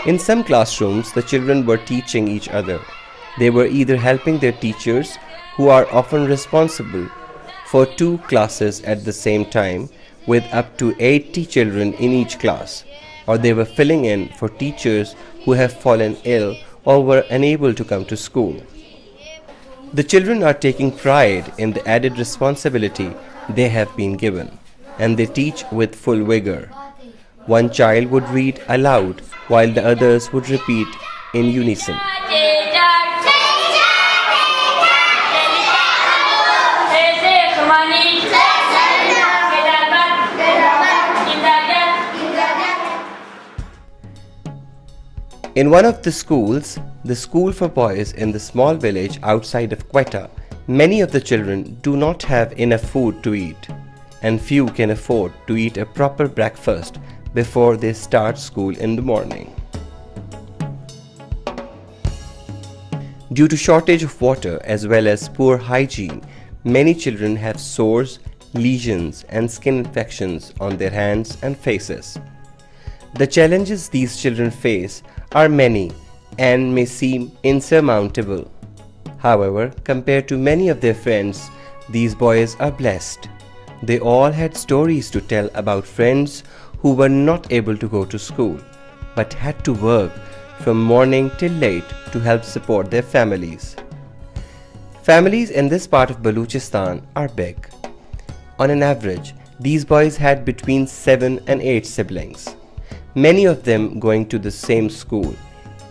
In some classrooms, the children were teaching each other. They were either helping their teachers, who are often responsible for 2 classes at the same time, with up to 80 children in each class, or they were filling in for teachers who have fallen ill or were unable to come to school. The children are taking pride in the added responsibility they have been given, and they teach with full vigor. One child would read aloud while the others would repeat in unison. In one of the schools, the school for boys in the small village outside of Quetta, many of the children do not have enough food to eat, and few can afford to eat a proper breakfast before they start school in the morning. Due to shortage of water as well as poor hygiene, many children have sores, lesions and skin infections on their hands and faces. The challenges these children face are many and may seem insurmountable. However, compared to many of their friends, these boys are blessed. They all had stories to tell about friends who were not able to go to school, but had to work from morning till late to help support their families. Families in this part of Balochistan are big. On an average, these boys had between 7 and 8 siblings. Many of them going to the same school,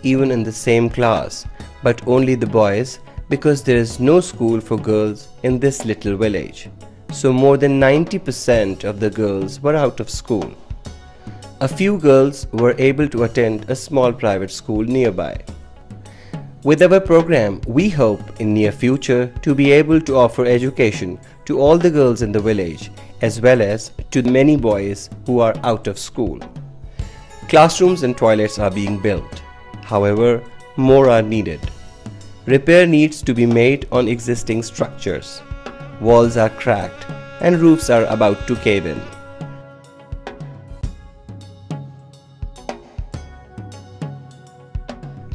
even in the same class, but only the boys, because there is no school for girls in this little village. So more than 90% of the girls were out of school. A few girls were able to attend a small private school nearby. With our program, we hope in near future to be able to offer education to all the girls in the village as well as to many boys who are out of school. Classrooms and toilets are being built. However, more are needed. Repair needs to be made on existing structures. Walls are cracked and roofs are about to cave in.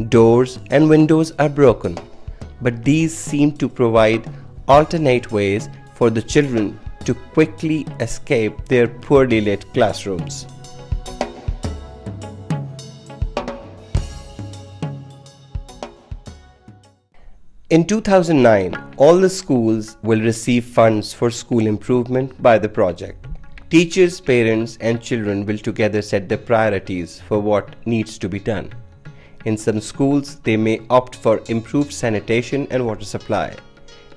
Doors and windows are broken, but these seem to provide alternate ways for the children to quickly escape their poorly lit classrooms. In 2009, all the schools will receive funds for school improvement by the project. Teachers, parents and children will together set the priorities for what needs to be done. In some schools, they may opt for improved sanitation and water supply.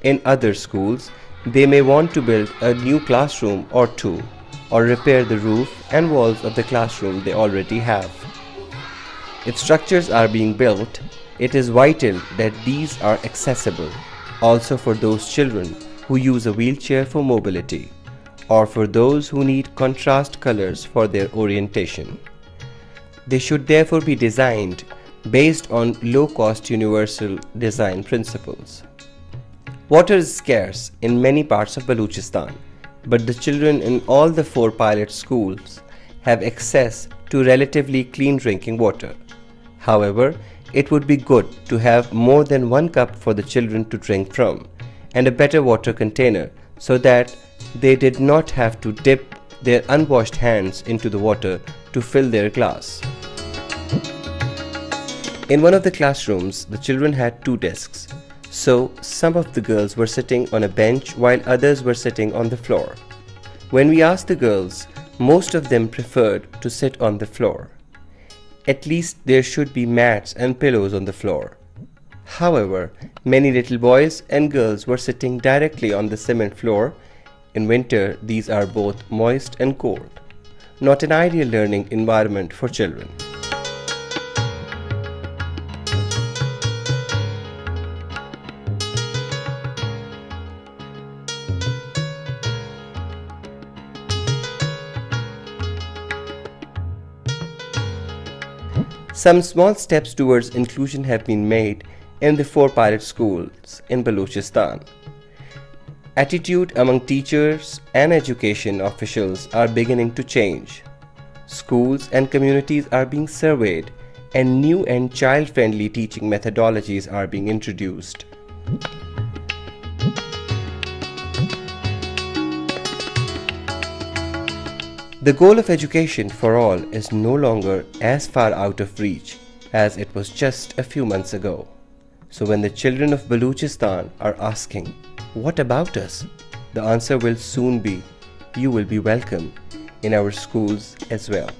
In other schools, they may want to build a new classroom or 2, or repair the roof and walls of the classroom they already have. If structures are being built, it is vital that these are accessible also for those children who use a wheelchair for mobility, or for those who need contrast colors for their orientation. They should therefore be designed based on low-cost universal design principles. Water is scarce in many parts of Balochistan, but the children in all the 4 pilot schools have access to relatively clean drinking water. However, it would be good to have more than 1 cup for the children to drink from, and a better water container so that they did not have to dip their unwashed hands into the water to fill their glass. In one of the classrooms, the children had 2 desks, so some of the girls were sitting on a bench while others were sitting on the floor. When we asked the girls, most of them preferred to sit on the floor. At least there should be mats and pillows on the floor. However, many little boys and girls were sitting directly on the cement floor. In winter, these are both moist and cold. Not an ideal learning environment for children. Some small steps towards inclusion have been made in the 4 pilot schools in Balochistan. Attitude among teachers and education officials are beginning to change. Schools and communities are being surveyed and new and child-friendly teaching methodologies are being introduced. The goal of education for all is no longer as far out of reach as it was just a few months ago. So when the children of Balochistan are asking, "What about us?" the answer will soon be, "You will be welcome in our schools as well."